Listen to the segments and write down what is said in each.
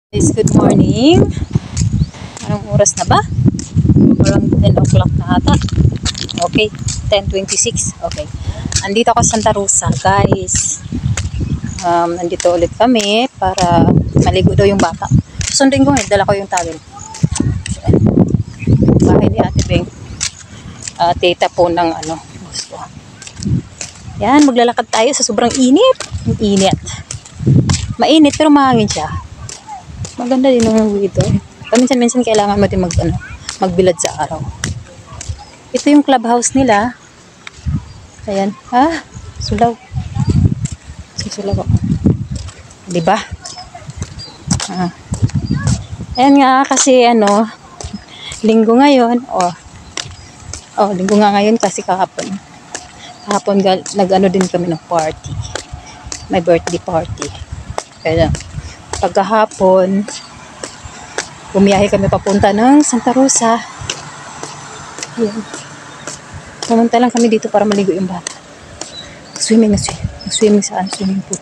Guys, good morning. Anong oras na ba? Parang 10 o'clock na ata. Okay, 10:26. Okay. Andito ako sa Santa Rosa, guys. Nandito ulit kami para maligo daw yung bata. Sundin ko dala ko yung towel. Bahay ni Ate Beng. Tita po ng gusto. Yan, maglalakad tayo sa sobrang init. Init. Mainit pero mahangin siya. Maganda din yung dito. Minsan-minsan kailangan mo din magbilad sa araw. Ito yung clubhouse nila. Ayan. Sulaw. Susulaw ako. Diba? Ayan nga kasi linggo ngayon. Linggo nga ngayon kasi kahapon. Kahapon nag-ano din kami ng party. May birthday party. Kaya pagkahapon, bumiyahe kami papunta ng Santa Rosa. Ayan. Pumunta lang kami dito para maligo yung bata. Swimming sa swimming pool.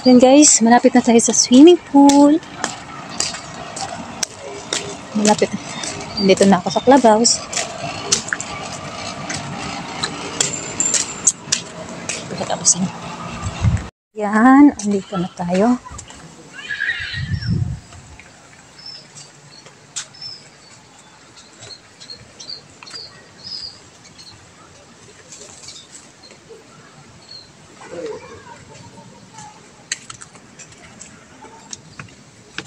Ayan guys, malapit na tayo sa swimming pool. Malapit na. Dito na ako sa clubhouse. Yan, andito na tayo.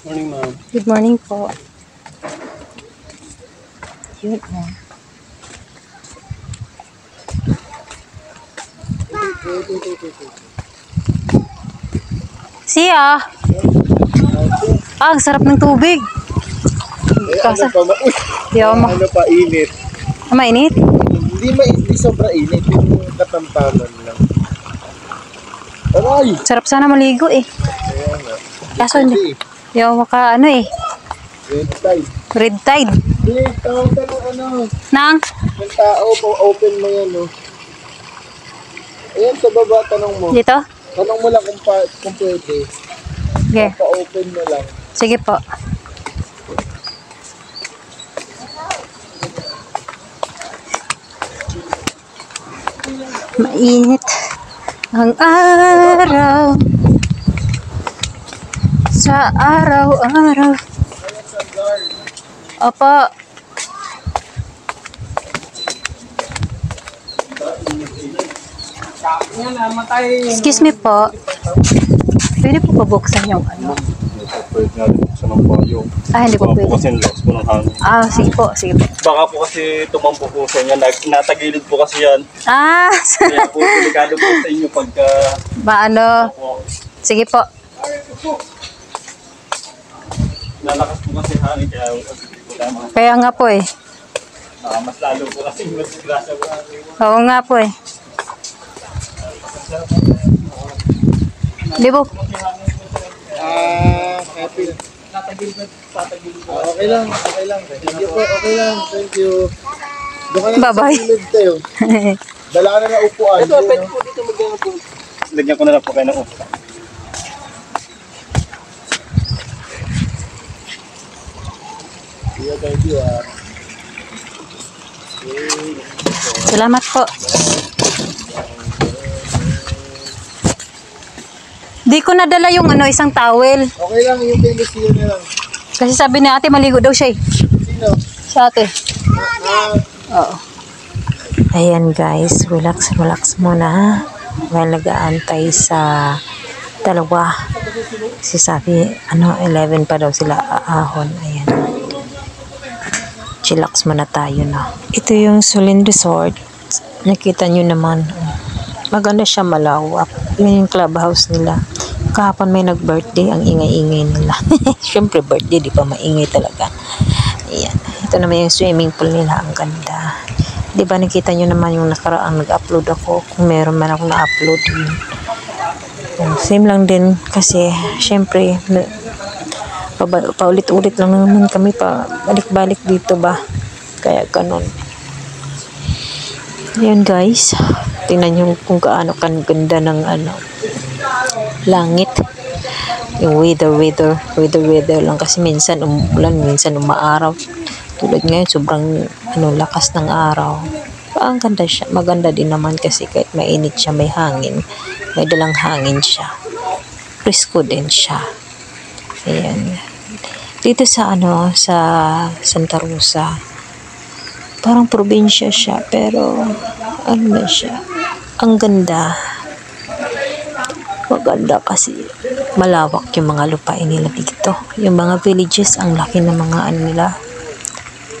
Morning, ma'am. Good morning po. Yun, Siya. Ang sarap ng tubig. Ano pa init? Mainit? Hindi sobra init. Yung katamtaman lang. Aray! Sarap sana maligo eh. Kaya nga. Kaso hindi. Yung maka Red tide. Red tide. Hindi, tawag ka ng Nang? Yung tao, open mo yan, Ayan, sa baba, tanong mo. Dito? Tanong mo lang kung pwede. Okay. Pa-open mo lang. Sige po. Mainit ang araw sa araw-araw. Opo. Excuse me po. Pwede po pabuksan yung Pwede nga rin sa ng bayo. hindi po pwede. Kasi loss po ng hangin. Sige po, sige po. Baka po kasi tumampo po sa inyo. Natagilid po kasi yan. Kaya po delikado po sa inyo pagka... Sige po. Lalakas po kasi hangin kaya... Kaya nga po eh. Mas lalo po kasi mas grasa po. Oo nga po eh. Di po. Happy. Okay lang. Thank you po, okay lang. Thank you. Doon ka na Bye-bye. sa silid tayo. Dala ka na na upuan. Ito, pwede po dito magyan po. Lagyan ko na lang po kayo ng upuan. Thank you. Salamat po. Di ko nadala yung isang towel. Okay lang, yung pendesyo na lang. Kasi sabi ni ate maligo daw siya eh. Sino? Si ate. Oo. Ayan guys, relax muna while nag-aantay sa dalawa. Kasi sabi, 11 pa daw sila aahon. Ayan. Chillax muna tayo na. Ito yung Solin Resort. Nakita nyo naman. Maganda siya, malawak. Yun yung clubhouse nila. Kahapon may nag-birthday, ang ingay-ingay nila. Siyempre birthday, di pa maingay talaga. Ayan. Ito naman yung swimming pool nila, ang ganda. Di ba nakita nyo naman yung nakaraang nag-upload ako, kung meron man akong na-upload yun. Same lang din kasi siyempre paulit-ulit lang naman kami pa balik-balik dito ba, kaya ganun. Ayan guys, tingnan yung kung gaano kan ganda ng langit. Yung weather lang kasi minsan umulan, minsan umaaraw. Tulad ngayon, sobrang lakas ng araw. Ang ganda siya. Maganda din naman kasi kahit mainit siya, may hangin. May dalang hangin siya. Presko din siya. Ayan. Dito sa sa Santa Rosa, parang probinsya siya, pero na siya. Ang ganda. Maganda kasi malawak yung mga lupain nila dito. Yung mga villages, ang laki ng mga nila.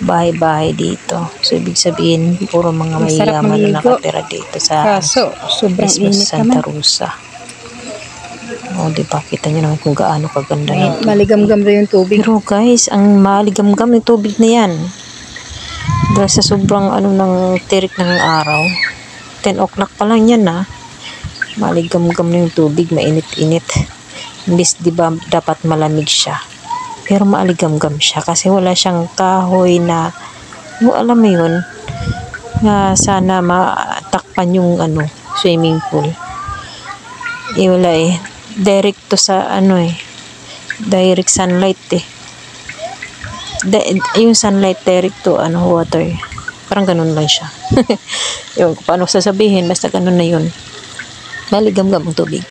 Bahay-bahay dito. So, ibig sabihin, puro mga mayayaman na nakatira dito sa sobrang init Santa Rosa. O, diba? Kita nyo naman kung gaano kaganda na. Maligamgam na yung tubig. Pero guys, ang maligamgam yung tubig na yan. Dahil sa sobrang ng tirik ng araw. 10 o'clock pa lang yan maligamgam na yung tubig, mainit-init. Imbis diba dapat malamig siya. Pero maaligamgam siya kasi wala siyang kahoy na alam mo yun na sana matakpan yung swimming pool. Wala direct to sa direct sunlight yung sunlight direct to water. Parang ganun lang siya. Yung paano sasabihin, basta ganun na yun. Maligamgam ang tubig.